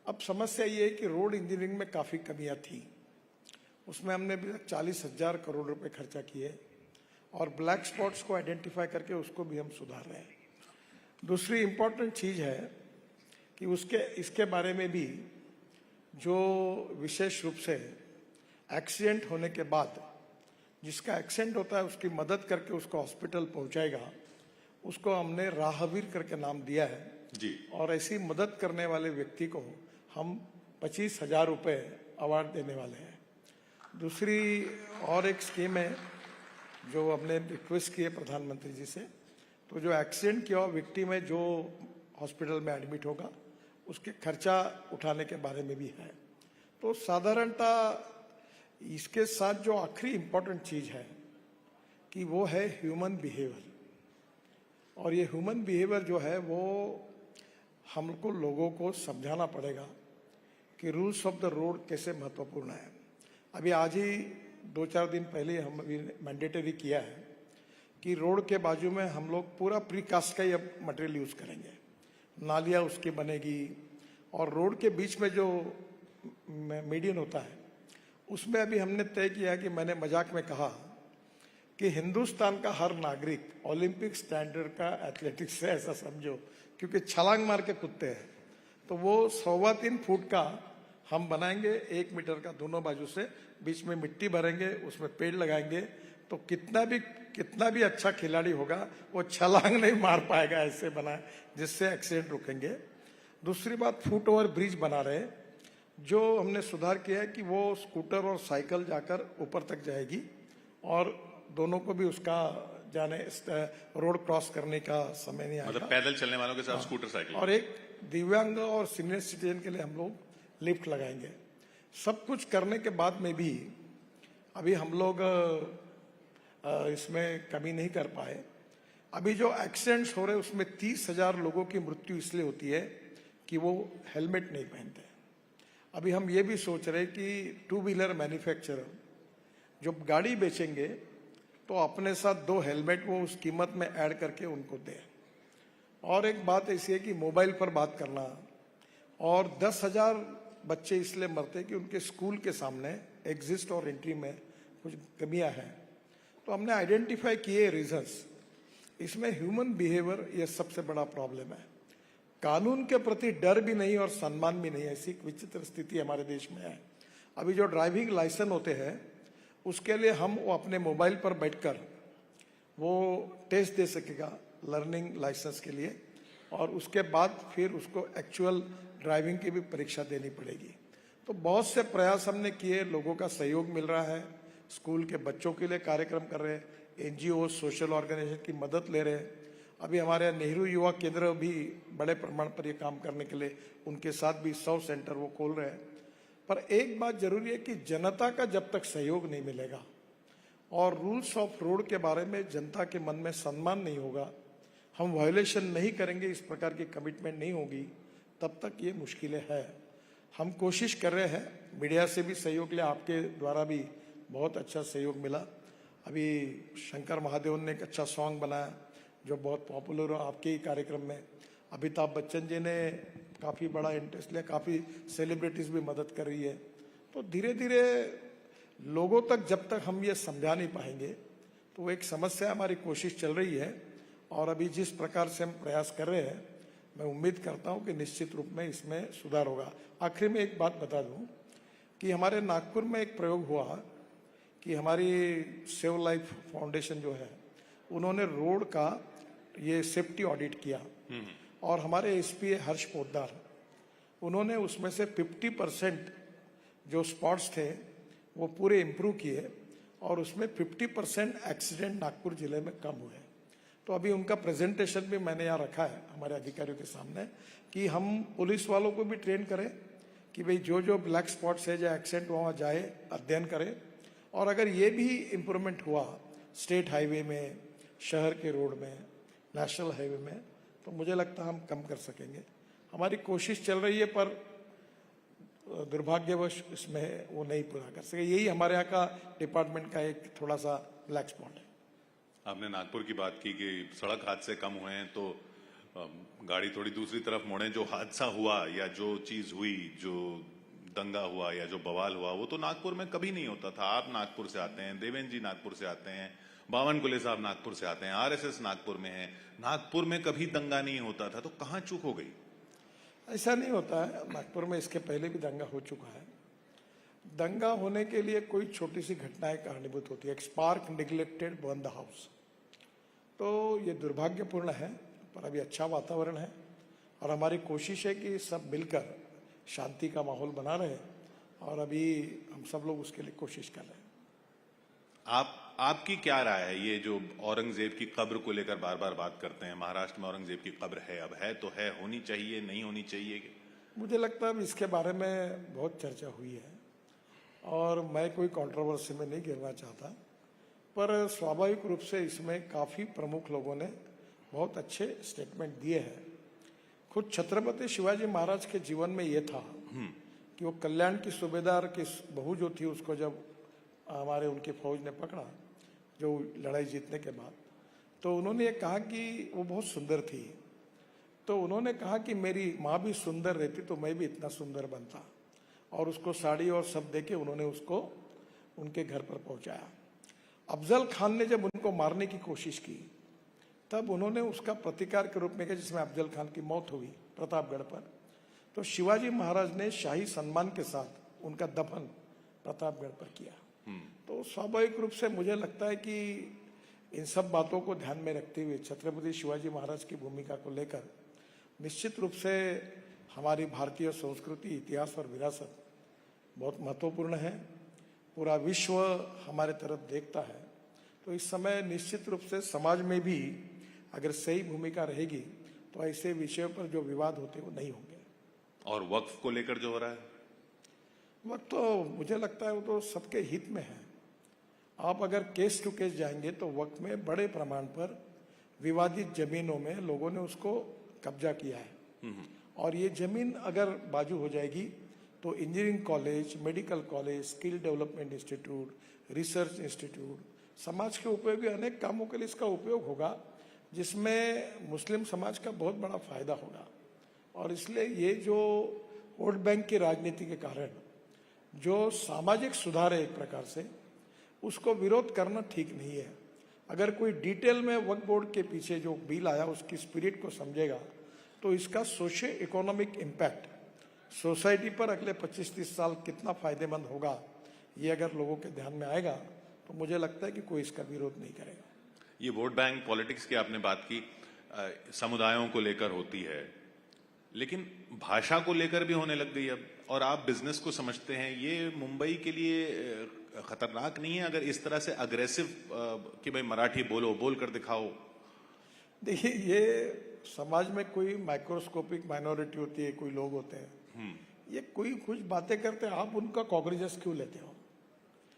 अब समस्या ये है कि रोड इंजीनियरिंग में काफ़ी कमियां थी। उसमें हमने अभी तक 40,000 करोड़ रुपए खर्चा किए और ब्लैक स्पॉट्स को आइडेंटिफाई करके उसको भी हम सुधार रहे हैं। दूसरी इम्पोर्टेंट चीज़ है कि इसके बारे में भी जो विशेष रूप से एक्सीडेंट होने के बाद जिसका एक्सीडेंट होता है उसकी मदद करके उसको हॉस्पिटल पहुंचाएगा, उसको हमने राहवीर करके नाम दिया है जी। और ऐसी मदद करने वाले व्यक्ति को हम 25,000 रुपये अवार्ड देने वाले हैं। दूसरी और एक स्कीम है जो हमने रिक्वेस्ट की है प्रधानमंत्री जी से, तो जो एक्सीडेंट किया हुआ विक्टिम है जो हॉस्पिटल में एडमिट होगा उसके खर्चा उठाने के बारे में भी है। तो साधारणतः इसके साथ जो आखिरी इम्पोर्टेंट चीज़ है कि वो है ह्यूमन बिहेवियर, और ये ह्यूमन बिहेवियर जो है वो हमको लोगों को समझाना पड़ेगा कि रूल्स ऑफ द रोड कैसे महत्वपूर्ण है। अभी आज ही 2-4 दिन पहले हम अभी मैंडेटरी किया है कि रोड के बाजू में हम लोग पूरा प्रीकास्ट का ही अब मटेरियल यूज़ करेंगे, नालियाँ उसकी बनेगी और रोड के बीच में जो मीडियन होता है उसमें अभी हमने तय किया कि मैंने मजाक में कहा कि हिंदुस्तान का हर नागरिक ओलंपिक स्टैंडर्ड का एथलेटिक्स है, ऐसा समझो, क्योंकि छलांग मार के कूदते हैं। तो वो 3.25 फुट का हम बनाएंगे, 1 मीटर का दोनों बाजू से, बीच में मिट्टी भरेंगे, उसमें पेड़ लगाएंगे, तो कितना भी अच्छा खिलाड़ी होगा वो छलांग नहीं मार पाएगा, ऐसे बना जिससे एक्सीडेंट रुकेंगे। दूसरी बात, फुट ओवर ब्रिज बना रहे, जो हमने सुधार किया है कि वो स्कूटर और साइकिल जाकर ऊपर तक जाएगी और दोनों को भी उसका जाने रोड क्रॉस करने का समय नहीं आएगा। मतलब पैदल चलने वालों के साथ स्कूटर साइकिल। और एक दिव्यांग और सीनियर सिटीजन के लिए हम लोग लिफ्ट लगाएंगे। सब कुछ करने के बाद में भी अभी हम लोग इसमें कमी नहीं कर पाए। अभी जो एक्सीडेंट्स हो रहे हैं उसमें 30,000 लोगों की मृत्यु इसलिए होती है कि वो हेलमेट नहीं पहनते। अभी हम ये भी सोच रहे कि 2 व्हीलर मैन्युफैक्चरर जो गाड़ी बेचेंगे तो अपने साथ 2 हेलमेट वो उस कीमत में ऐड करके उनको दें। और एक बात ऐसी है कि मोबाइल पर बात करना, और 10,000 बच्चे इसलिए मरते हैं कि उनके स्कूल के सामने एग्जिट और एंट्री में कुछ कमियां हैं। तो हमने आइडेंटिफाई किए रीजंस। इसमें ह्यूमन बिहेवियर ये सबसे बड़ा प्रॉब्लम है। कानून के प्रति डर भी नहीं और सम्मान भी नहीं, ऐसी विचित्र स्थिति हमारे देश में है। अभी जो ड्राइविंग लाइसेंस होते हैं उसके लिए हम वो अपने मोबाइल पर बैठकर वो टेस्ट दे सकेगा लर्निंग लाइसेंस के लिए, और उसके बाद फिर उसको एक्चुअल ड्राइविंग की भी परीक्षा देनी पड़ेगी। तो बहुत से प्रयास हमने किए, लोगों का सहयोग मिल रहा है, स्कूल के बच्चों के लिए कार्यक्रम कर रहे हैं, NGO सोशल ऑर्गेनाइजेशन की मदद ले रहे हैं। अभी हमारे नेहरू युवा केंद्र भी बड़े प्रमाण पर ये काम करने के लिए उनके साथ भी 100 सेंटर वो खोल रहे हैं। पर एक बात जरूरी है कि जनता का जब तक सहयोग नहीं मिलेगा और रूल्स ऑफ रोड के बारे में जनता के मन में सम्मान नहीं होगा, हम वायोलेशन नहीं करेंगे, इस प्रकार की कमिटमेंट नहीं होगी, तब तक ये मुश्किलें हैं। हम कोशिश कर रहे हैं, मीडिया से भी सहयोग लिया, आपके द्वारा भी बहुत अच्छा सहयोग मिला। अभी शंकर महादेवन ने एक अच्छा सॉन्ग बनाया जो बहुत पॉपुलर हो आपके ही कार्यक्रम में। अमिताभ बच्चन जी ने काफ़ी बड़ा इंटरेस्ट लिया, काफ़ी सेलिब्रिटीज़ भी मदद कर रही है। तो धीरे धीरे लोगों तक जब तक हम ये समझा नहीं पाएंगे तो एक समस्या, हमारी कोशिश चल रही है और अभी जिस प्रकार से हम प्रयास कर रहे हैं, मैं उम्मीद करता हूं कि निश्चित रूप में इसमें सुधार होगा। आखिर में एक बात बता दूं कि हमारे नागपुर में एक प्रयोग हुआ कि हमारी सेव लाइफ फाउंडेशन जो है उन्होंने रोड का ये सेफ्टी ऑडिट किया और हमारे एसपी हर्ष पोद्दार, उन्होंने उसमें से 50% जो स्पॉट्स थे वो पूरे इम्प्रूव किए और उसमें 50% एक्सीडेंट नागपुर जिले में कम हुए। तो अभी उनका प्रेजेंटेशन भी मैंने यहाँ रखा है हमारे अधिकारियों के सामने कि हम पुलिस वालों को भी ट्रेन करें कि भाई जो जो ब्लैक स्पॉट्स है, जो एक्सीडेंट वहाँ जाए, अध्ययन करें, और अगर ये भी इम्प्रूवमेंट हुआ स्टेट हाईवे में, शहर के रोड में, नेशनल हाईवे में, तो मुझे लगता है हम कम कर सकेंगे। हमारी कोशिश चल रही है पर दुर्भाग्यवश इसमें वो नहीं पूरा कर सके। यही हमारे यहाँ का डिपार्टमेंट का एक थोड़ा सा ब्लैक स्पॉट है। आपने नागपुर की बात की कि सड़क हादसे कम हुए हैं, तो गाड़ी थोड़ी दूसरी तरफ मोड़े, जो हादसा हुआ या जो चीज हुई, जो दंगा हुआ या जो बवाल हुआ, वो तो नागपुर में कभी नहीं होता था। आप नागपुर से आते हैं, देवेंद्र जी नागपुर से आते हैं, बावनकुले साहब नागपुर से आते हैं, आरएसएस नागपुर में है, नागपुर में कभी दंगा नहीं होता था, तो कहाँ चूक हो गई? ऐसा नहीं होता है, नागपुर में इसके पहले भी दंगा हो चुका है। दंगा होने के लिए कोई छोटी सी घटनाएं कारणीभूत होती है। एक spark neglected burn the house, तो ये दुर्भाग्यपूर्ण है, पर अभी अच्छा वातावरण है और हमारी कोशिश है कि सब मिलकर शांति का माहौल बना रहे, और अभी हम सब लोग उसके लिए कोशिश कर रहे हैं। आपकी क्या राय है? ये जो औरंगजेब की कब्र को लेकर बार बार बात करते हैं, महाराष्ट्र में औरंगजेब की कब्र है, अब है तो है, होनी चाहिए, नहीं होनी चाहिए? मुझे लगता है अब इसके बारे में बहुत चर्चा हुई है और मैं कोई कंट्रोवर्सी में नहीं गिरना चाहता, पर स्वाभाविक रूप से इसमें काफी प्रमुख लोगों ने बहुत अच्छे स्टेटमेंट दिए हैं। खुद छत्रपति शिवाजी महाराज के जीवन में ये था कि वो कल्याण की सूबेदार की बहू जो थी, उसको जब हमारे उनकी फौज ने पकड़ा, जो लड़ाई जीतने के बाद, तो उन्होंने ये कहा कि वो बहुत सुंदर थी, तो उन्होंने कहा कि मेरी माँ भी सुंदर रहती तो मैं भी इतना सुंदर बनता, और उसको साड़ी और सब देके उन्होंने उसको उनके घर पर पहुंचाया। अफजल खान ने जब उनको मारने की कोशिश की, तब उन्होंने उसका प्रतिकार के रूप में किया, जिसमें अफजल खान की मौत हुई प्रतापगढ़ पर। तो शिवाजी महाराज ने शाही सम्मान के साथ उनका दफन प्रतापगढ़ पर किया। तो स्वाभाविक रूप से मुझे लगता है कि इन सब बातों को ध्यान में रखते हुए छत्रपति शिवाजी महाराज की भूमिका को लेकर निश्चित रूप से हमारी भारतीय संस्कृति, इतिहास और विरासत बहुत महत्वपूर्ण है। पूरा विश्व हमारे तरफ देखता है, तो इस समय निश्चित रूप से समाज में भी अगर सही भूमिका रहेगी तो ऐसे विषयों पर जो विवाद होते वो नहीं होंगे। और वक्फ को लेकर जो हो रहा है, वक्त तो मुझे लगता है वो तो सबके हित में है। आप अगर केस टू केस जाएंगे तो वक्त में बड़े प्रमाण पर विवादित जमीनों में लोगों ने उसको कब्जा किया है, और ये जमीन अगर बाजू हो जाएगी तो engineering college, medical college, skill development institute, research institute, समाज के उपयोगी अनेक कामों के लिए इसका उपयोग होगा, जिसमें मुस्लिम समाज का बहुत बड़ा फायदा होगा। और इसलिए ये जो वोट बैंक की राजनीति के कारण जो सामाजिक सुधार है एक प्रकार से, उसको विरोध करना ठीक नहीं है। अगर कोई डिटेल में वक्फ बोर्ड के पीछे जो बिल आया उसकी स्पिरिट को समझेगा तो इसका सोशियो इकोनॉमिक इम्पैक्ट सोसाइटी पर अगले 25-30 साल कितना फायदेमंद होगा, ये अगर लोगों के ध्यान में आएगा तो मुझे लगता है कि कोई इसका विरोध नहीं करेगा। ये वोट बैंक पॉलिटिक्स की आपने बात की, समुदायों को लेकर होती है, लेकिन भाषा को लेकर भी होने लग गई अब, और आप बिजनेस को समझते हैं, ये मुंबई के लिए खतरनाक नहीं है अगर इस तरह से अग्रेसिव कि भाई मराठी बोलो, बोल कर दिखाओ? देखिए, ये समाज में कोई माइक्रोस्कोपिक माइनॉरिटी होती है, कोई लोग होते हैं, ये कोई कुछ बातें करते हैं, आप उनका कॉग्निजेंस क्यों लेते हो?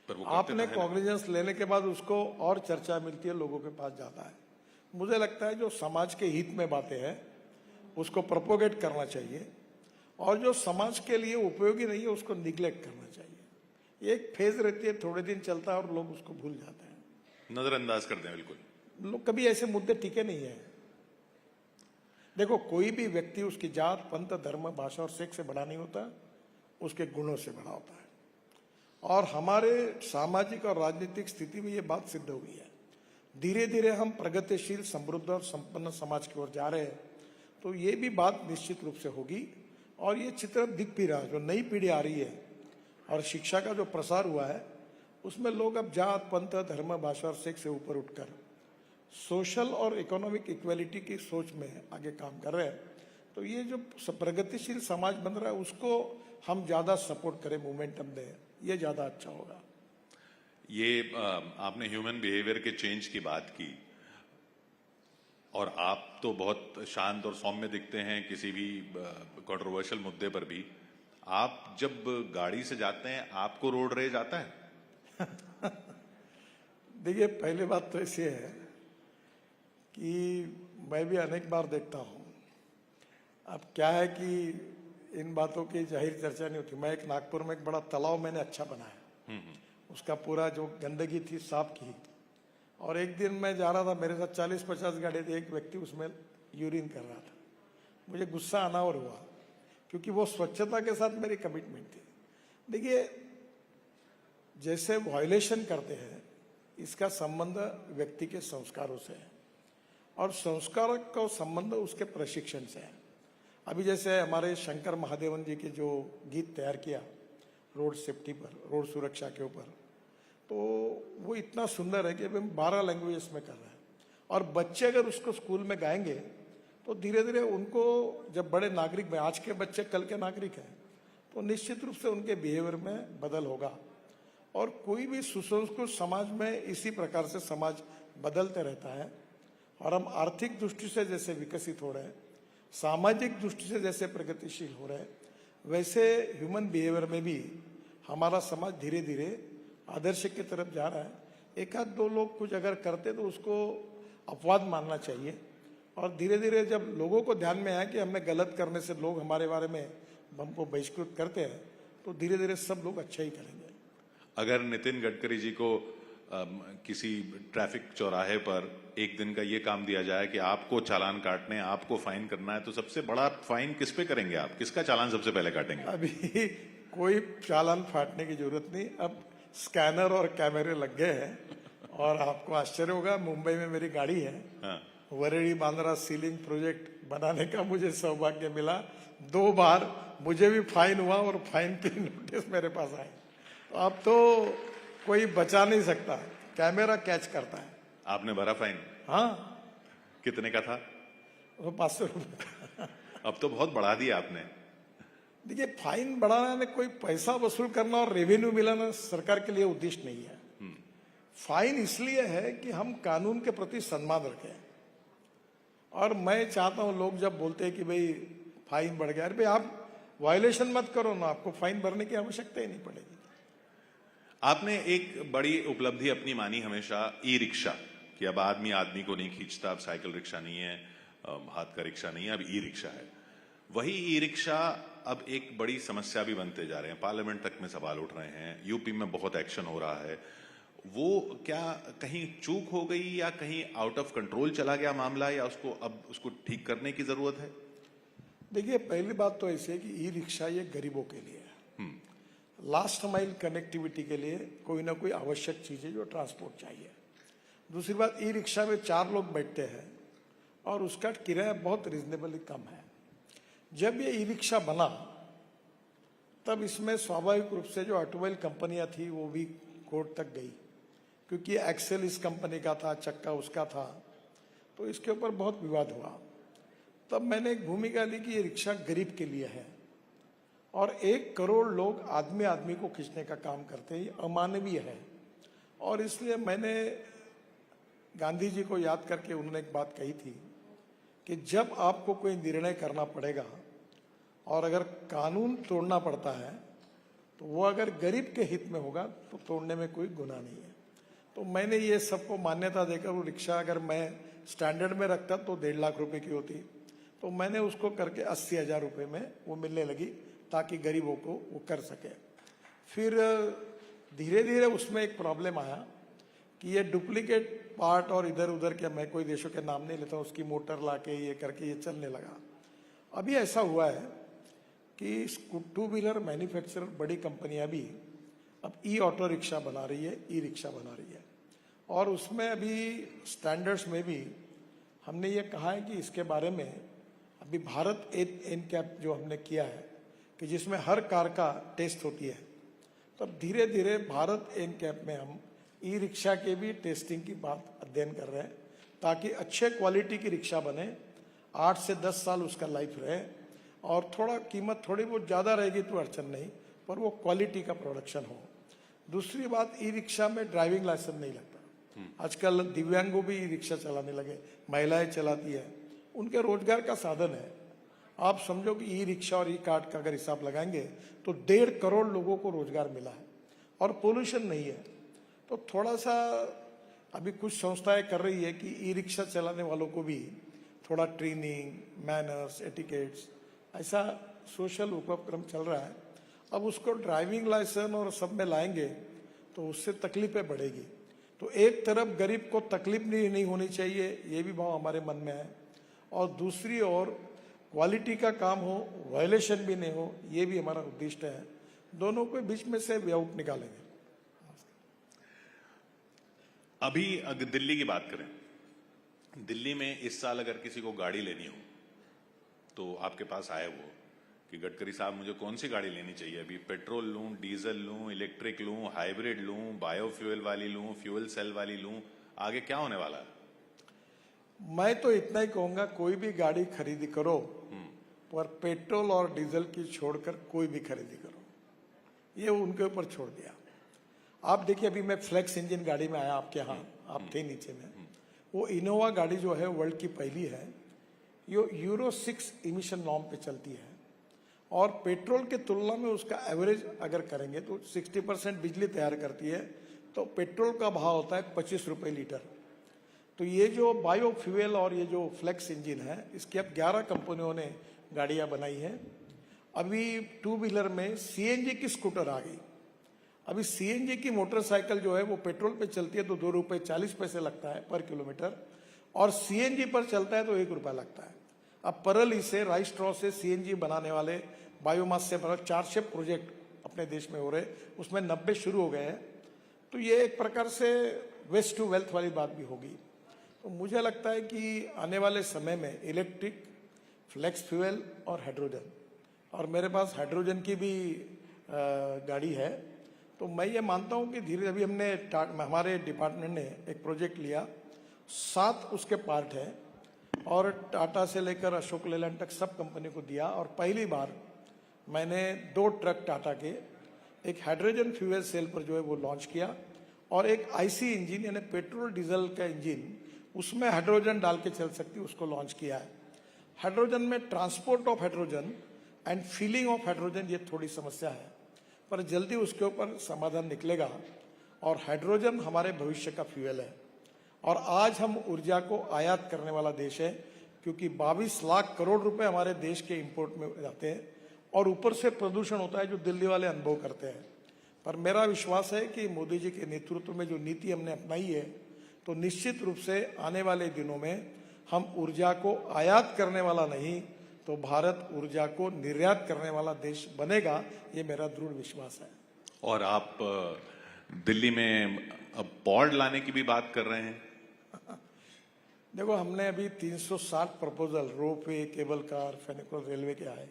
पर वो आपने कॉग्निजेंस लेने के बाद उसको और चर्चा मिलती है, लोगों के पास जाता है। मुझे लगता है जो समाज के हित में बातें हैं उसको प्रोपोगेट करना चाहिए, और जो समाज के लिए उपयोगी नहीं है उसको निग्लेक्ट करना चाहिए। ये एक फेज रहती है, थोड़े दिन चलता है और लोग उसको भूल जाते हैं, नजरअंदाज करते हैं। बिल्कुल, लोग कभी ऐसे मुद्दे टिके नहीं है। देखो, कोई भी व्यक्ति उसकी जात, पंथ, धर्म, भाषा और सेक्स से बड़ा नहीं होता, उसके गुणों से बड़ा होता है। और हमारे सामाजिक और राजनीतिक स्थिति में ये बात सिद्ध हुई है। धीरे धीरे हम प्रगतिशील, समृद्ध और संपन्न समाज की ओर जा रहे हैं, तो ये भी बात निश्चित रूप से होगी। और ये चित्र दिख भी रहा है, जो नई पीढ़ी आ रही है और शिक्षा का जो प्रसार हुआ है, उसमें लोग अब जात, पंथ, धर्म, भाषा और सेक्स से ऊपर उठकर सोशल और इकोनॉमिक इक्वेलिटी की सोच में आगे काम कर रहे हैं। तो ये जो प्रगतिशील समाज बन रहा है उसको हम ज्यादा सपोर्ट करें, मोमेंटम दें, ये ज्यादा अच्छा होगा। ये आपने ह्यूमन बिहेवियर के चेंज की बात की, और आप तो बहुत शांत और सौम्य दिखते हैं किसी भी कंट्रोवर्शियल मुद्दे पर भी। आप जब गाड़ी से जाते हैं, आपको रोड रेज आता है? देखिए, पहली बात तो ऐसी है कि मैं भी अनेक बार देखता हूँ। अब क्या है कि इन बातों की जाहिर चर्चा नहीं होती। मैं एक नागपुर में एक बड़ा तालाब मैंने अच्छा बनाया, उसका पूरा जो गंदगी थी साफ की, और एक दिन मैं जा रहा था, मेरे साथ 40-50 गाड़ी थी, एक व्यक्ति उसमें यूरिन कर रहा था। मुझे गुस्सा अनावर हुआ क्योंकि वो स्वच्छता के साथ मेरी कमिटमेंट थी। देखिए, जैसे वायलेशन करते हैं, इसका संबंध व्यक्ति के संस्कारों से है और संस्कार का संबंध उसके प्रशिक्षण से है। अभी जैसे हमारे शंकर महादेवन जी के जो गीत तैयार किया रोड सेफ्टी पर, रोड सुरक्षा के ऊपर, तो वो इतना सुंदर है कि अभी हम 12 लैंग्वेजेस में कर रहे हैं और बच्चे अगर उसको स्कूल में गाएंगे तो धीरे धीरे उनको, जब बड़े नागरिक में, आज के बच्चे कल के नागरिक हैं, तो निश्चित रूप से उनके बिहेवियर में बदल होगा। और कोई भी सुसंस्कृत समाज में इसी प्रकार से समाज बदलते रहता है। और हम आर्थिक दृष्टि से जैसे विकसित हो रहे हैं, सामाजिक दृष्टि से जैसे प्रगतिशील हो रहे हैं, वैसे ह्यूमन बिहेवियर में भी हमारा समाज धीरे धीरे आदर्श की तरफ जा रहा है। एक आध दो लोग कुछ अगर करते तो उसको अपवाद मानना चाहिए और धीरे धीरे जब लोगों को ध्यान में आया कि हमने गलत करने से लोग हमारे बारे में हमको बहिष्कृत करते हैं, तो धीरे धीरे सब लोग अच्छा ही करेंगे। अगर नितिन गडकरी जी को किसी ट्रैफिक चौराहे पर एक दिन का ये काम दिया जाए कि आपको चालान काटने, आपको फाइन करना है, तो सबसे बड़ा फाइन किस पे करेंगे आप? किसका चालान सबसे पहले काटेंगे? अभी कोई चालान फाटने की जरूरत नहीं, अब स्कैनर और कैमरे लग गए हैं। और आपको आश्चर्य होगा, मुंबई में मेरी गाड़ी है। हाँ। वरेड़ी बांद्रा सीलिंग प्रोजेक्ट बनाने का मुझे सौभाग्य मिला। 2 बार मुझे भी फाइन हुआ और फाइन की नोटिस मेरे पास आए। तो अब तो कोई बचा नहीं सकता, कैमरा कैच करता है। आपने भरा फाइन? हाँ। कितने का था? वो 500 रुपये। अब तो बहुत बढ़ा दिया आपने। देखिए, फाइन बढ़ाना ने कोई पैसा वसूल करना और रेवेन्यू मिलाना सरकार के लिए उद्देश्य नहीं है। फाइन इसलिए है कि हम कानून के प्रति सम्मान रखें। और मैं चाहता हूं, लोग जब बोलते हैं कि भाई फाइन बढ़ गया, अरे भाई आप वायलेशन मत करो ना, आपको फाइन भरने की आवश्यकता ही नहीं पड़ेगी। आपने एक बड़ी उपलब्धि अपनी मानी हमेशा, ई रिक्शा, कि अब आदमी आदमी को नहीं खींचता, अब साइकिल रिक्शा नहीं है, हाथ का रिक्शा नहीं है, अब ई रिक्शा है। वही ई रिक्शा अब एक बड़ी समस्या भी बनते जा रहे हैं, पार्लियामेंट तक में सवाल उठ रहे हैं, यूपी में बहुत एक्शन हो रहा है। वो क्या कहीं चूक हो गई या कहीं आउट ऑफ कंट्रोल चला गया मामला, या उसको अब उसको ठीक करने की जरूरत है? देखिए, पहली बात तो ऐसी है कि ई रिक्शा ये गरीबों के लिए है, लास्ट माइल कनेक्टिविटी के लिए कोई ना कोई आवश्यक चीज है जो ट्रांसपोर्ट चाहिए। दूसरी बात, ई रिक्शा में 4 लोग बैठते हैं और उसका किराया बहुत रिजनेबली कम है। जब ये ई रिक्शा बना तब इसमें स्वाभाविक रूप से जो ऑटोमोबाइल कंपनियां थी वो भी कोर्ट तक गई, क्योंकि एक्सेल इस कंपनी का था, चक्का उसका था, तो इसके ऊपर बहुत विवाद हुआ। तब मैंने एक भूमिका ली कि ये रिक्शा गरीब के लिए है और 1 करोड़ लोग आदमी आदमी को खींचने का काम करते हैं, ये अमानवीय है। और इसलिए मैंने गांधी जी को याद करके, उन्होंने एक बात कही थी कि जब आपको कोई निर्णय करना पड़ेगा और अगर कानून तोड़ना पड़ता है तो वो अगर गरीब के हित में होगा तो तोड़ने में कोई गुनाह नहीं है। तो मैंने ये सबको मान्यता देकर वो रिक्शा अगर मैं स्टैंडर्ड में रखता तो 1.5 लाख रुपए की होती, तो मैंने उसको करके 80,000 रुपये में वो मिलने लगी ताकि गरीबों को वो कर सके। फिर धीरे धीरे उसमें एक प्रॉब्लम आया कि ये डुप्लीकेट पार्ट और इधर उधर के, मैं कोई देशों के नाम नहीं लेता, उसकी मोटर लाके ये करके ये चलने लगा। अभी ऐसा हुआ है कि 2 व्हीलर मैन्युफैक्चरर बड़ी कंपनियां भी अब ई ऑटो रिक्शा बना रही है, ई रिक्शा बना रही है। और उसमें अभी स्टैंडर्ड्स में भी हमने ये कहा है कि इसके बारे में अभी भारत एनकैप जो हमने किया है कि जिसमें हर कार का टेस्ट होती है, तब धीरे धीरे भारत एनकैप में हम ई रिक्शा के भी टेस्टिंग की बात अध्ययन कर रहे हैं ताकि अच्छे क्वालिटी की रिक्शा बने, 8 से 10 साल उसका लाइफ रहे और थोड़ा कीमत थोड़ी बहुत ज़्यादा रहेगी तो अड़चन नहीं, पर वो क्वालिटी का प्रोडक्शन हो। दूसरी बात, ई रिक्शा में ड्राइविंग लाइसेंस नहीं लगता। आजकल दिव्यांगों भी ई रिक्शा चलाने लगे, महिलाएं चलाती है, उनके रोजगार का साधन है। आप समझो कि ई रिक्शा और ई कार्ट का अगर हिसाब लगाएंगे तो 1.5 करोड़ लोगों को रोजगार मिला है और पोल्यूशन नहीं है। तो थोड़ा सा अभी कुछ संस्थाएं कर रही है कि ई रिक्शा चलाने वालों को भी थोड़ा ट्रेनिंग, मैनर्स, एटिकेट्स, ऐसा सोशल उपक्रम चल रहा है। अब उसको ड्राइविंग लाइसेंस और सब में लाएंगे तो उससे तकलीफें बढ़ेगी। तो एक तरफ गरीब को तकलीफ नहीं होनी चाहिए, ये भी भाव हमारे मन में है, और दूसरी ओर क्वालिटी का काम हो, वायलेशन भी नहीं हो, ये भी हमारा उद्देश्य है। दोनों के बीच में से वे आउट निकालेंगे। अभी अगर दिल्ली की बात करें, दिल्ली में इस साल अगर किसी को गाड़ी लेनी हो तो आपके पास आए वो कि गडकरी साहब मुझे कौन सी गाड़ी लेनी चाहिए, अभी पेट्रोल लूं, डीजल लूं, इलेक्ट्रिक लूं, हाइब्रिड लूं, बायोफ्यूल वाली लूं, फ्यूल सेल वाली लूं, आगे क्या होने वाला है? मैं तो इतना ही कहूंगा, कोई भी गाड़ी खरीदी करो पर पेट्रोल और डीजल की छोड़कर कोई भी खरीदी करो, ये उनके ऊपर छोड़ दिया। आप देखिए, अभी मैं फ्लेक्स इंजन गाड़ी में आया आपके यहाँ, आप थे नीचे में, वो इनोवा गाड़ी जो है वर्ल्ड की पहली है, ये यूरो 6 इमिशन नॉर्म पे चलती है और पेट्रोल के तुलना में उसका एवरेज अगर करेंगे तो 60% बिजली तैयार करती है, तो पेट्रोल का भाव होता है 25 रुपये लीटर। तो ये जो बायोफ्यूल और ये जो फ्लेक्स इंजन है, इसकी अब 11 कंपनियों ने गाड़ियां बनाई हैं। अभी टू व्हीलर में सीएनजी की स्कूटर आ गई। अभी सीएनजी की मोटरसाइकिल जो है वो पेट्रोल पे चलती है तो 2 रुपये 40 पैसे लगता है पर किलोमीटर, और सीएनजी पर चलता है तो 1 रुपया लगता है। अब परली से, राइस स्ट्रॉ से सीएनजी बनाने वाले, बायोमास से बना 400 प्रोजेक्ट अपने देश में हो रहे, उसमें 90 शुरू हो गए हैं। तो ये एक प्रकार से वेस्ट टू वेल्थ वाली बात भी होगी। तो मुझे लगता है कि आने वाले समय में इलेक्ट्रिक, फ्लेक्स फ्यूल और हाइड्रोजन, और मेरे पास हाइड्रोजन की भी गाड़ी है, तो मैं ये मानता हूँ कि धीरे अभी हमने हमारे डिपार्टमेंट ने एक प्रोजेक्ट लिया, 7 उसके पार्ट हैं और टाटा से लेकर अशोक लेलैंड तक सब कंपनी को दिया। और पहली बार मैंने 2 ट्रक टाटा के एक हाइड्रोजन फ्यूल सेल पर जो है वो लॉन्च किया, और एक आईसी इंजन यानी पेट्रोल डीजल का इंजन उसमें हाइड्रोजन डाल के चल सकती है, उसको लॉन्च किया है। हाइड्रोजन में transport of hydrogen and filling of hydrogen ये थोड़ी समस्या है, पर जल्दी उसके ऊपर समाधान निकलेगा। और हाइड्रोजन हमारे भविष्य का फ्यूल है, और आज हम ऊर्जा को आयात करने वाला देश है, क्योंकि 22 लाख करोड़ रुपए हमारे देश के इंपोर्ट में जाते हैं, और ऊपर से प्रदूषण होता है जो दिल्ली वाले अनुभव करते हैं। पर मेरा विश्वास है कि मोदी जी के नेतृत्व में जो नीति हमने अपनाई है, तो निश्चित रूप से आने वाले दिनों में हम ऊर्जा को आयात करने वाला नहीं, तो भारत ऊर्जा को निर्यात करने वाला देश बनेगा, ये मेरा दृढ़ विश्वास है। और आप दिल्ली में अब पॉड लाने की भी बात कर रहे हैं? देखो, हमने अभी 360 proposal ropeway, cable car, funicular railway के आए।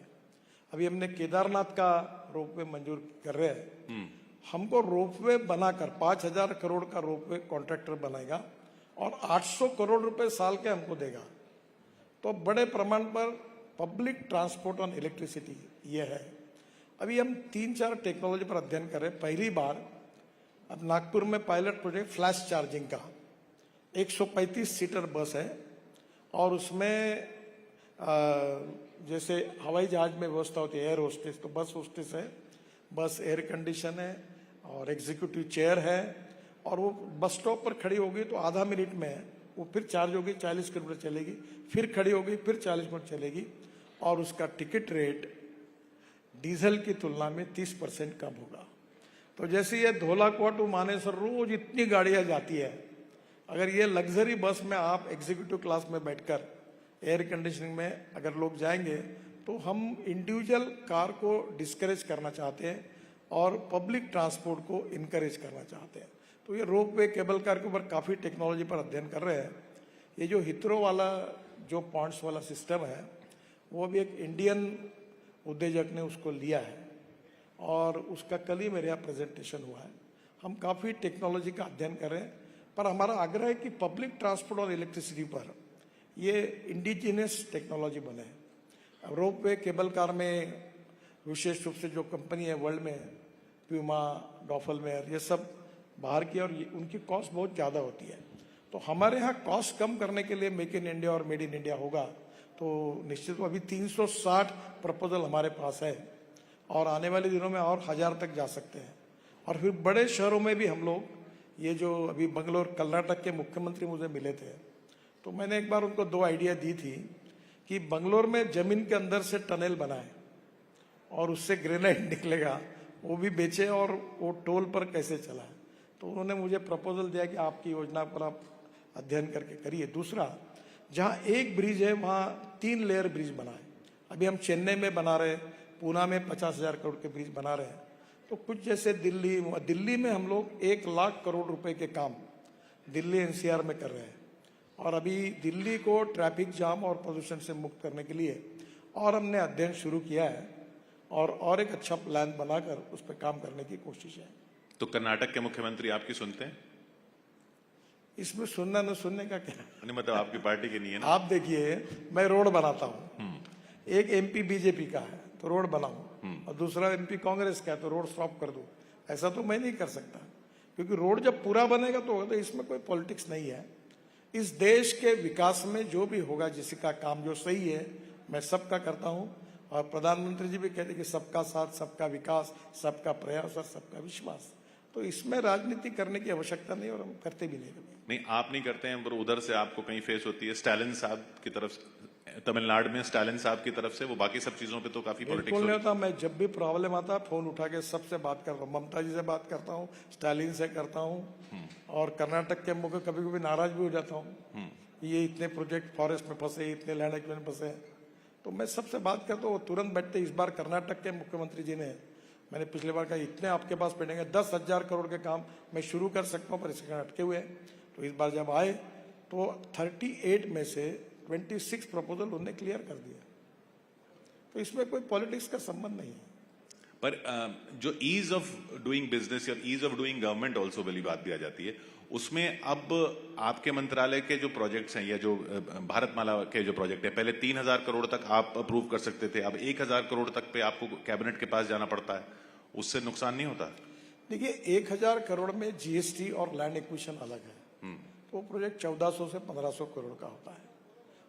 अभी हमने केदारनाथ का रोपवे मंजूर कर रहे हैं। हमको रोपवे बनाकर 5,000 करोड़ का रोपवे कॉन्ट्रैक्टर बनाएगा और 800 करोड़ रुपए साल के हमको देगा। तो बड़े प्रमाण पर पब्लिक ट्रांसपोर्ट ऑन इलेक्ट्रिसिटी ये है। अभी हम 3-4 टेक्नोलॉजी पर अध्ययन कर रहे हैं। पहली बार अब नागपुर में पायलट प्रोजेक्ट फ्लैश चार्जिंग का, 135 सीटर बस है, और उसमें जैसे हवाई जहाज में व्यवस्था होती है एयर होस्टेस, तो बस होस्टेस है, बस एयर कंडीशन है और एग्जीक्यूटिव चेयर है, और वो बस स्टॉप पर खड़ी होगी तो आधा मिनट में वो फिर चार्ज होगी, 40 किलोमीटर चलेगी, फिर खड़ी होगी, फिर 40 मिनट चलेगी, और उसका टिकट रेट डीजल की तुलना में 30% कम होगा। तो जैसे ये धौलाकुआ टू मानेसर रोज इतनी गाड़ियां जाती है, अगर ये लग्जरी बस में आप एग्जीक्यूटिव क्लास में बैठकर एयर कंडीशनिंग में अगर लोग जाएंगे, तो हम इंडिविजुअल कार को डिस्करेज करना चाहते हैं और पब्लिक ट्रांसपोर्ट को इनकरेज करना चाहते हैं। तो ये रोपवे, केबल कार के ऊपर काफ़ी टेक्नोलॉजी पर अध्ययन कर रहे हैं। ये जो हिथरो वाला जो पॉइंट्स वाला सिस्टम है, वो भी एक इंडियन उद्योजक ने उसको लिया है, और उसका कल ही मेरे यहाँ प्रेजेंटेशन हुआ है। हम काफ़ी टेक्नोलॉजी का अध्ययन कर रहे हैं, पर हमारा आग्रह है कि पब्लिक ट्रांसपोर्ट और इलेक्ट्रिसिटी पर ये इंडिजिनियस टेक्नोलॉजी बने। रोपवे, केबल कार में विशेष रूप से जो कंपनी है वर्ल्ड में, प्यूमा, डॉफलमेयर, ये सब बाहर की, और उनकी कॉस्ट बहुत ज़्यादा होती है। तो हमारे यहाँ कॉस्ट कम करने के लिए मेक इन इंडिया और मेड इन इंडिया होगा। तो निश्चित अभी 360 प्रपोजल हमारे पास है, और आने वाले दिनों में और 1000 तक जा सकते हैं। और फिर बड़े शहरों में भी हम लोग, ये जो अभी बंगलोर, कर्नाटक के मुख्यमंत्री मुझे मिले थे, तो मैंने एक बार उनको 2 आइडिया दी थी कि बंगलोर में जमीन के अंदर से टनल बनाए और उससे ग्रेनाइट निकलेगा, वो भी बेचे, और वो टोल पर कैसे चलाए। तो उन्होंने मुझे प्रपोजल दिया कि आपकी योजना पर आप अध्ययन करके करिए। दूसरा, जहां एक ब्रिज है वहां 3 लेयर ब्रिज बना है। अभी हम चेन्नई में बना रहे हैं, पूना में 50,000 करोड़ के ब्रिज बना रहे हैं। तो कुछ जैसे दिल्ली में हम लोग 1 लाख करोड़ रुपए के काम दिल्ली एनसीआर में कर रहे हैं। और अभी दिल्ली को ट्रैफिक जाम और प्रदूषण से मुक्त करने के लिए और हमने अध्ययन शुरू किया है और एक अच्छा प्लान बनाकर उस पर काम करने की कोशिश है। तो कर्नाटक के मुख्यमंत्री आपकी सुनते हैं? इसमें सुनना न सुनने का क्या, नहीं मतलब आपकी पार्टी के नहीं है ना? आप देखिए, मैं रोड बनाता हूँ, एक एमपी बीजेपी का है तो रोड बनाऊं, और दूसरा एमपी कांग्रेस का है तो रोड स्टॉप कर दूं। ऐसा तो मैं नहीं कर सकता, क्योंकि रोड जब पूरा बनेगा तो होगा। तो इसमें कोई पॉलिटिक्स नहीं है। इस देश के विकास में जो भी होगा, जिसका काम जो सही है, मैं सबका करता हूं। और प्रधानमंत्री जी भी कहते हैं कि सबका साथ, सबका विकास, सबका प्रयास और सबका विश्वास। तो इसमें राजनीति करने की आवश्यकता नहीं और हम करते भी नहीं कभी। नहीं, आप नहीं करते हैं, पर उधर से आपको कहीं फेस होती है स्टालिन साहब की तरफ से, तमिलनाडु में स्टालिन साहब की तरफ से। वो बाकी सब चीजों पे तो काफी पॉलिटिक्स बिल्कुल नहीं होता। मैं जब भी प्रॉब्लम आता फोन उठा के सबसे बात करता हूँ। ममता जी से बात करता हूँ, स्टालिन से करता हूँ, और कर्नाटक के मुझे कभी कभी नाराज भी हो जाता हूँ। ये इतने प्रोजेक्ट फॉरेस्ट में फंसे, इतने लैंड एक्विजिशन में फंसे, तो मैं सबसे बात करता हूँ, तुरंत बैठते। इस बार कर्नाटक के मुख्यमंत्री जी ने, मैंने पिछले बार कहा इतने आपके पास पेंडिंग है, 10,000 करोड़ के काम मैं शुरू कर सकता हूँ, पर इसके अटके हुए हैं। तो इस बार जब आए तो 38 में से 26 प्रपोजल उन्होंने क्लियर कर दिया। तो इसमें कोई पॉलिटिक्स का संबंध नहीं है। पर जो ईज ऑफ डूइंग बिजनेस या ease of doing government also वाली बात भी आ जाती है, उसमें अब आपके मंत्रालय के जो प्रोजेक्ट्स हैं या जो भारतमाला के जो प्रोजेक्ट है, पहले 3,000 करोड़ तक आप अप्रूव कर सकते थे, अब 1,000 करोड़ तक पे आपको कैबिनेट के पास जाना पड़ता है। उससे नुकसान नहीं होता? देखिए, 1,000 करोड़ में जीएसटी और लैंड एक्विजिशन अलग है। तो प्रोजेक्ट 1400 से 1500 करोड़ का होता है।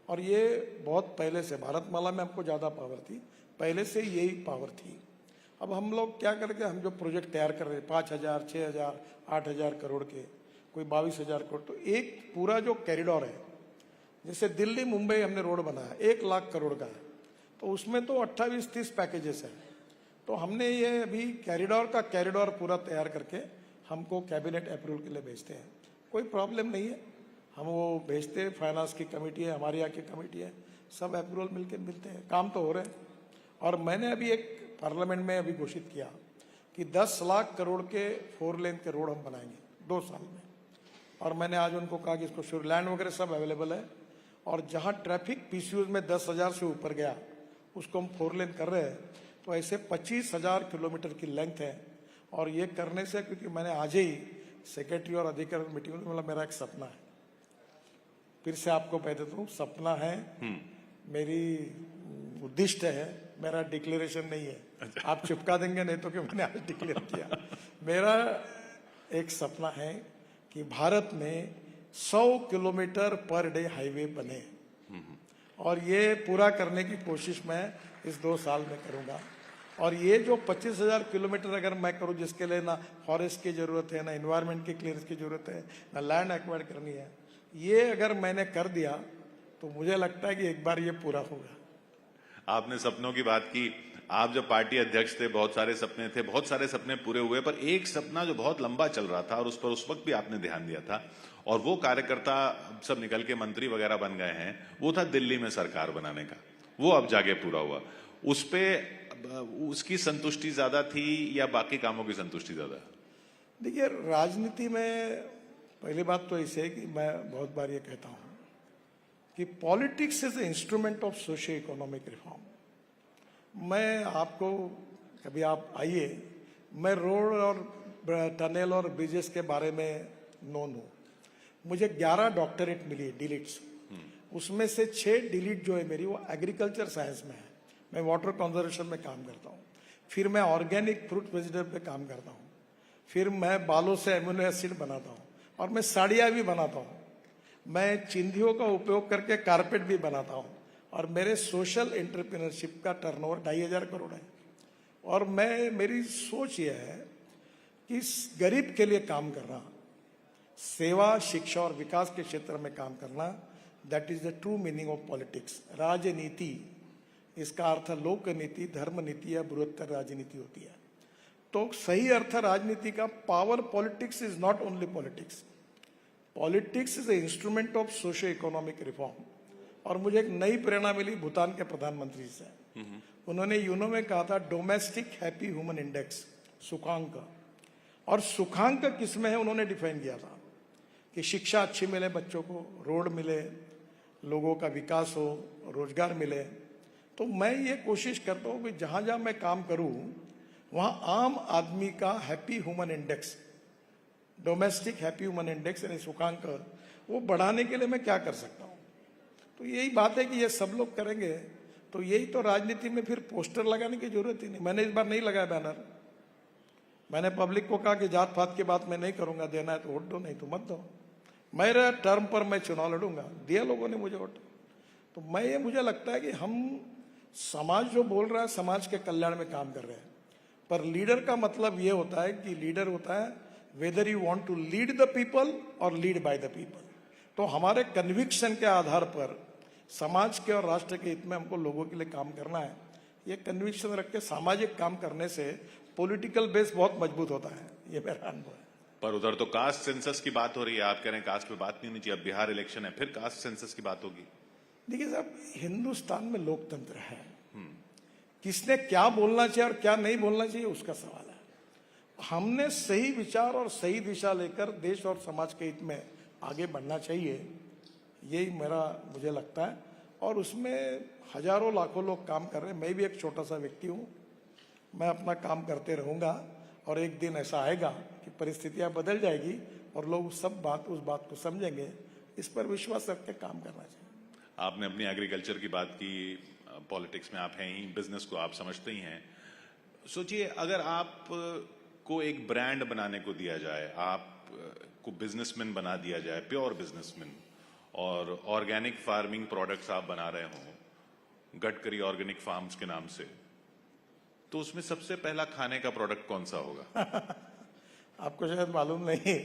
और ये बहुत पहले से, भारतमाला में हमको ज्यादा पावर थी, पहले से यही पावर थी। अब हम लोग क्या करके, हम जो प्रोजेक्ट तैयार कर रहे हैं 5,000, 6,000, 8,000 करोड़ के, कोई 22,000 करोड़, तो एक पूरा जो कॉरिडोर है, जैसे दिल्ली मुंबई हमने रोड बनाया 1 लाख करोड़ का है, तो उसमें तो 28-30 पैकेजेस है। तो हमने ये अभी कॉरिडोर पूरा तैयार करके हमको कैबिनेट अप्रूवल के लिए भेजते हैं। कोई प्रॉब्लम नहीं है, हम वो भेजते हैं। फाइनेंस की कमेटी है, हमारे यहाँ की कमेटी है, सब अप्रूवल मिलके मिलते हैं, काम तो हो रहे हैं। और मैंने अभी एक पार्लियामेंट में अभी घोषित किया कि 10 लाख करोड़ के 4 लेन के रोड हम बनाएंगे 2 साल में। और मैंने आज उनको कहा कि इसको शुरू, लैंड वगैरह सब अवेलेबल है, और जहां ट्रैफिक पीसीयूज में 10,000 से ऊपर गया उसको हम 4 लेन कर रहे हैं। तो ऐसे 25,000 किलोमीटर की लेंथ है। और ये करने से, क्योंकि मैंने आज ही सेक्रेटरी और अधिकारी मीटिंग में, मतलब मेरा एक सपना है, फिर से आपको कह देता हूँ, सपना है, मेरी उद्दिष्ट है, मेरा डिक्लेरेशन नहीं है। अच्छा। आप चिपका देंगे नहीं तो, कि मैंने आज डिक्लेयर किया। मेरा एक सपना है कि भारत में 100 किलोमीटर पर डे हाईवे बने, और ये पूरा करने की कोशिश मैं इस 2 साल में करूंगा। और ये जो 25,000 किलोमीटर अगर मैं करूं, जिसके लिए ना फॉरेस्ट की जरूरत है, ना एनवायरमेंट की क्लियरेंस की जरूरत है, ना लैंड एक्वायर करनी है, ये अगर मैंने कर दिया तो मुझे लगता है कि एक बार ये पूरा होगा। आपने सपनों की बात की। आप जब पार्टी अध्यक्ष थे, बहुत सारे सपने थे, बहुत सारे सपने पूरे हुए, पर एक सपना जो बहुत लंबा चल रहा था और उस पर उस वक्त भी आपने ध्यान दिया था, और वो कार्यकर्ता सब निकल के मंत्री वगैरह बन गए हैं, वो था दिल्ली में सरकार बनाने का। वो अब जाके पूरा हुआ। उस पे उसकी संतुष्टि ज्यादा थी या बाकी कामों की संतुष्टि ज्यादा? देखिए, राजनीति में पहली बात तो ऐसे है कि मैं बहुत बार ये कहता हूं कि politics is a instrument of socio economic reform. मैं आपको, कभी आप आइए, मैं रोड और टनल और ब्रिजेस के बारे में नोन हूं। मुझे 11 डॉक्टरेट मिली, डिलीट्स। उसमें से 6 डिलीट जो है मेरी, वो एग्रीकल्चर साइंस में है। मैं वाटर कंजर्वेशन में काम करता हूँ, फिर मैं ऑर्गेनिक फ्रूट वेजिटेबल पे काम करता हूँ, फिर मैं बालों से एमिनो एसिड बनाता हूँ, और मैं साड़ियाँ भी बनाता हूँ, मैं चिंधियों का उपयोग करके कारपेट भी बनाता हूँ, और मेरे सोशल एंटरप्रेन्योरशिप का टर्नओवर 2,500 करोड़ है। और मेरी सोच यह है कि गरीब के लिए काम करना, सेवा, शिक्षा और विकास के क्षेत्र में काम करना, that is the true meaning of politics. राजनीति, इसका अर्थ लोक नीति, धर्म नीति या बृहत्तर राजनीति होती है। तो सही अर्थ राजनीति का, power politics is not only politics. Politics is a instrument of socio economic reform. और मुझे एक नई प्रेरणा मिली भूटान के प्रधानमंत्री से। उन्होंने यूनो में कहा था डोमेस्टिक हैप्पी ह्यूमन इंडेक्स, सूचकांक। और सूचकांक किसमें है उन्होंने डिफाइन किया था कि शिक्षा अच्छी मिले बच्चों को, रोड मिले, लोगों का विकास हो, रोजगार मिले। तो मैं ये कोशिश करता हूँ कि जहाँ जहाँ मैं काम करूँ वहाँ आम आदमी का happy human index, domestic happy human index यानी सूचकांक, वो बढ़ाने के लिए मैं क्या कर सकता हूँ। तो यही बात है कि ये सब लोग करेंगे तो यही तो राजनीति में फिर पोस्टर लगाने की जरूरत ही नहीं। मैंने इस बार नहीं लगाया बैनर। मैंने पब्लिक को कहा कि जात पात की बात मैं नहीं करूंगा, देना है तो वोट दो, नहीं तो मत दो। मेरे टर्म पर मैं चुनाव लड़ूंगा, दिया लोगों ने मुझे वोट। तो मुझे लगता है कि हम समाज जो बोल रहा है समाज के कल्याण में काम कर रहे हैं, पर लीडर का मतलब ये होता है कि लीडर होता है whether you want to lead the people और लीड बाय द पीपल। तो हमारे कन्विक्शन के आधार पर समाज के और राष्ट्र के हित में हमको लोगों के लिए काम करना है। ये कन्विक्शन रख के सामाजिक काम करने से पॉलिटिकल बेस बहुत मजबूत होता है, ये मेरा अनुभव है। पर उधर तो कास्ट सेंसस की बात हो रही है, आप कह रहे हैं कास्ट पे बात नहीं होनी चाहिए। अब बिहार इलेक्शन है, फिर कास्ट सेंसस की बात होगी। देखिए साहब, हिंदुस्तान में लोकतंत्र है, किसने क्या बोलना चाहिए और क्या नहीं बोलना चाहिए उसका सवाल है। हमने सही विचार और सही दिशा लेकर देश और समाज के हित में आगे बढ़ना चाहिए, यही मुझे लगता है। और उसमें हजारों लाखों लोग काम कर रहे हैं। मैं भी एक छोटा सा व्यक्ति हूँ, मैं अपना काम करते रहूंगा और एक दिन ऐसा आएगा कि परिस्थितियां बदल जाएगी और लोग उस बात को समझेंगे। इस पर विश्वास रख के काम करना चाहिए। आपने अपनी एग्रीकल्चर की बात की, पॉलिटिक्स में आप हैं ही, बिजनेस को आप समझते ही हैं। सोचिए अगर आप को एक ब्रांड बनाने को दिया जाए, आप को बिजनेसमैन बना दिया जाए, प्योर बिजनेसमैन, और ऑर्गेनिक फार्मिंग प्रोडक्ट्स आप बना रहे हों गडकरी ऑर्गेनिक फार्म्स के नाम से, तो उसमें सबसे पहला खाने का प्रोडक्ट कौन सा होगा? आपको शायद मालूम नहीं,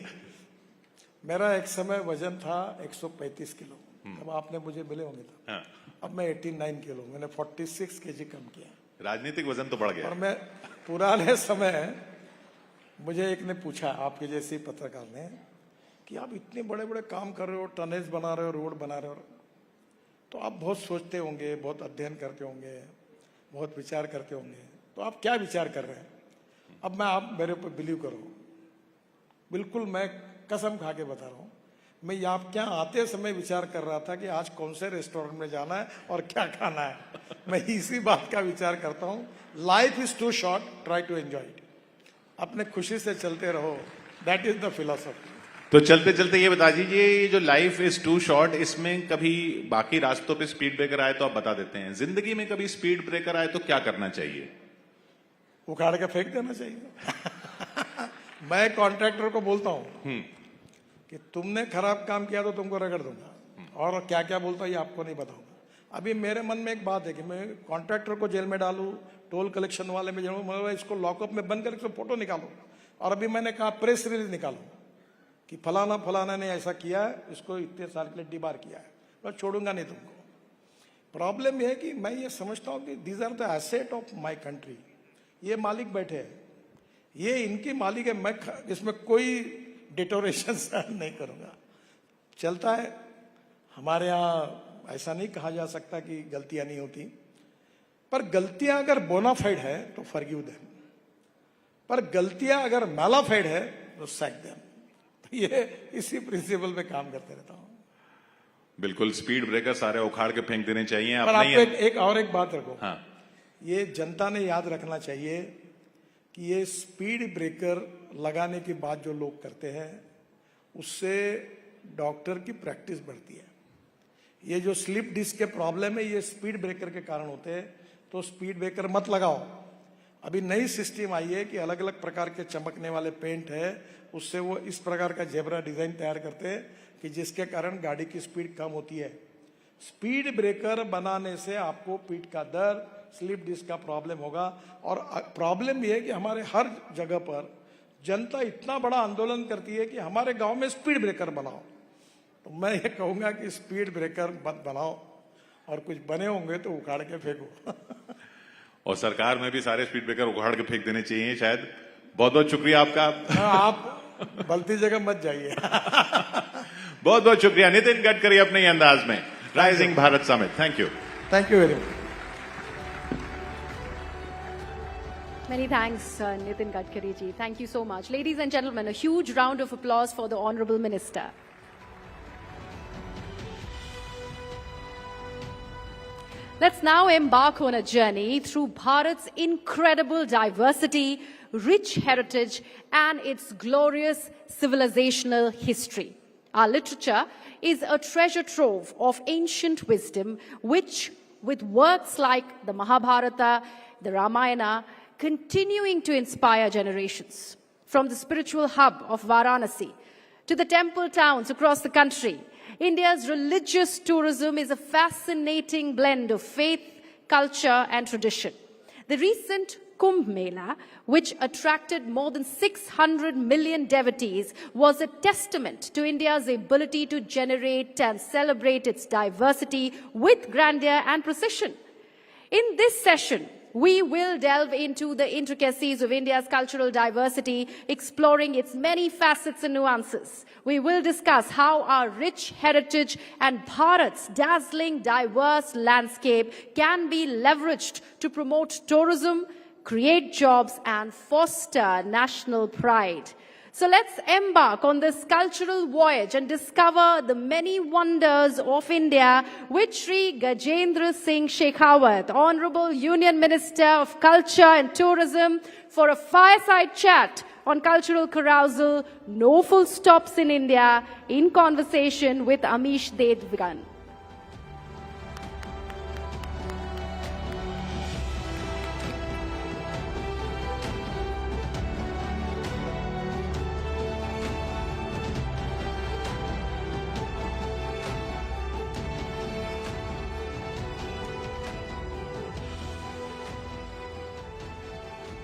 मेरा एक समय वजन था 135 किलो, तब आपने मुझे मिले होंगे तो। हाँ। अब मैं 89 किलो, मैंने 46 केजी कम किया। राजनीतिक वजन तो बढ़ गया। और मैं पुराने समय, मुझे एक ने पूछा, आपके जैसे पत्रकार ने, कि आप इतने बड़े बड़े काम कर रहे हो, टनेज बना रहे हो, रोड बना रहे हो, तो आप बहुत सोचते होंगे, बहुत अध्ययन करते होंगे, बहुत विचार करते होंगे, तो आप क्या विचार कर रहे हैं? अब आप मेरे ऊपर बिलीव करो, बिल्कुल मैं कसम खा के बता रहा हूँ, मैं यहाँ क्या आते समय विचार कर रहा था कि आज कौन से रेस्टोरेंट में जाना है और क्या खाना है। मैं इसी बात का विचार करता हूँ। Life is too short, try to enjoy it. अपने खुशी से चलते रहो, दैट इज द फिलॉसफी। तो चलते चलते ये बता दीजिए, ये जो लाइफ इज टू शॉर्ट, इसमें कभी बाकी रास्तों पे स्पीड ब्रेकर आए तो आप बता देते हैं, जिंदगी में कभी स्पीड ब्रेकर आए तो क्या करना चाहिए? उखाड़ के फेंक देना चाहिए। मैं कॉन्ट्रैक्टर को बोलता हूँ कि तुमने खराब काम किया तो तुमको रगड़ दूंगा, और क्या क्या बोलता है ये आपको नहीं बताऊंगा। अभी मेरे मन में एक बात है कि मैं कॉन्ट्रैक्टर को जेल में डालूं, टोल कलेक्शन वाले में जाऊं, मतलब इसको लॉकअप में बंद करके फोटो निकालो, और अभी मैंने कहा प्रेस रिलीज निकालो कि फलाना फलाना ने ऐसा किया है, इसको इतने साल के लिए डिबार किया है, मैं छोड़ूंगा नहीं तुमको। प्रॉब्लम यह है कि मैं ये समझता हूँ कि these are the asset of my country. ये मालिक बैठे हैं, ये इनकी मालिक है, मैं इसमें कोई डिटोरेशन नहीं करूंगा। चलता है हमारे यहाँ, ऐसा नहीं कहा जा सकता कि गलतियां नहीं होती, पर गलतियां अगर बोनाफाइड है तो फॉरगिव देम, पर गलतियां अगर मैलाफाइड है तो सैक देम। ये इसी प्रिंसिपल पे काम करते रहता हूं। बिल्कुल, स्पीड ब्रेकर सारे उखाड़ के फेंक देने चाहिए। पर आपको एक बात रखो, हाँ, ये जनता ने याद रखना चाहिए कि ये स्पीड ब्रेकर लगाने के बाद जो लोग करते हैं उससे डॉक्टर की प्रैक्टिस बढ़ती है। ये जो स्लिप डिस्क के प्रॉब्लम है ये स्पीड ब्रेकर के कारण होते हैं, तो स्पीड ब्रेकर मत लगाओ। अभी नई सिस्टम आई है कि अलग अलग प्रकार के चमकने वाले पेंट है, उससे वो इस प्रकार का जेब्रा डिजाइन तैयार करते हैं कि जिसके कारण गाड़ी की स्पीड कम होती है। स्पीड ब्रेकर बनाने से आपको पीठ का दर्द, स्लिप डिस्क का प्रॉब्लम होगा। और प्रॉब्लम यह है कि हमारे हर जगह पर जनता इतना बड़ा आंदोलन करती है कि हमारे गांव में स्पीड ब्रेकर बनाओ। तो मैं ये कहूंगा कि स्पीड ब्रेकर मत बनाओ, और कुछ बने होंगे तो उखाड़ के फेंको। और सरकार में भी सारे स्पीड ब्रेकर उखाड़ के फेंक देने चाहिए शायद। बहुत बहुत शुक्रिया आपका। आप गलती जगह मत जाइए। बहुत बहुत शुक्रिया नितिन गडकरी अपने ही अंदाज में। Rising Bharat Summit. Thank you. Thank you very much. Many thanks, Nitin Gadkari ji. Thank you so much. Ladies and gentlemen, a huge round of applause for the Honorable Minister. Let's now embark on a journey through Bharat's incredible diversity, rich heritage, and its glorious civilizational history. Our literature is a treasure trove of ancient wisdom, which, with works like the Mahabharata, the Ramayana, continuing to inspire generations. From the spiritual hub of Varanasi to the temple towns across the country, India's religious tourism is a fascinating blend of faith, culture, and tradition. The recent Kumbh Mela, which attracted more than 600 million devotees, was a testament to India's ability to generate and celebrate its diversity with grandeur and precision. In this session, we will delve into the intricacies of India's cultural diversity, exploring its many facets and nuances. We will discuss how our rich heritage and Bharat's dazzling, diverse landscape can be leveraged to promote tourism, create jobs, and foster national pride. So let's embark on this cultural voyage and discover the many wonders of India with Shri Gajendra Singh Shekhawat, Honorable Union Minister of Culture and Tourism, for a fireside chat on cultural carousal, no full stops in India, in conversation with Amish Devgan.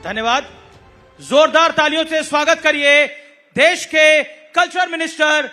धन्यवाद। जोरदार तालियों से स्वागत करिए देश के culture minister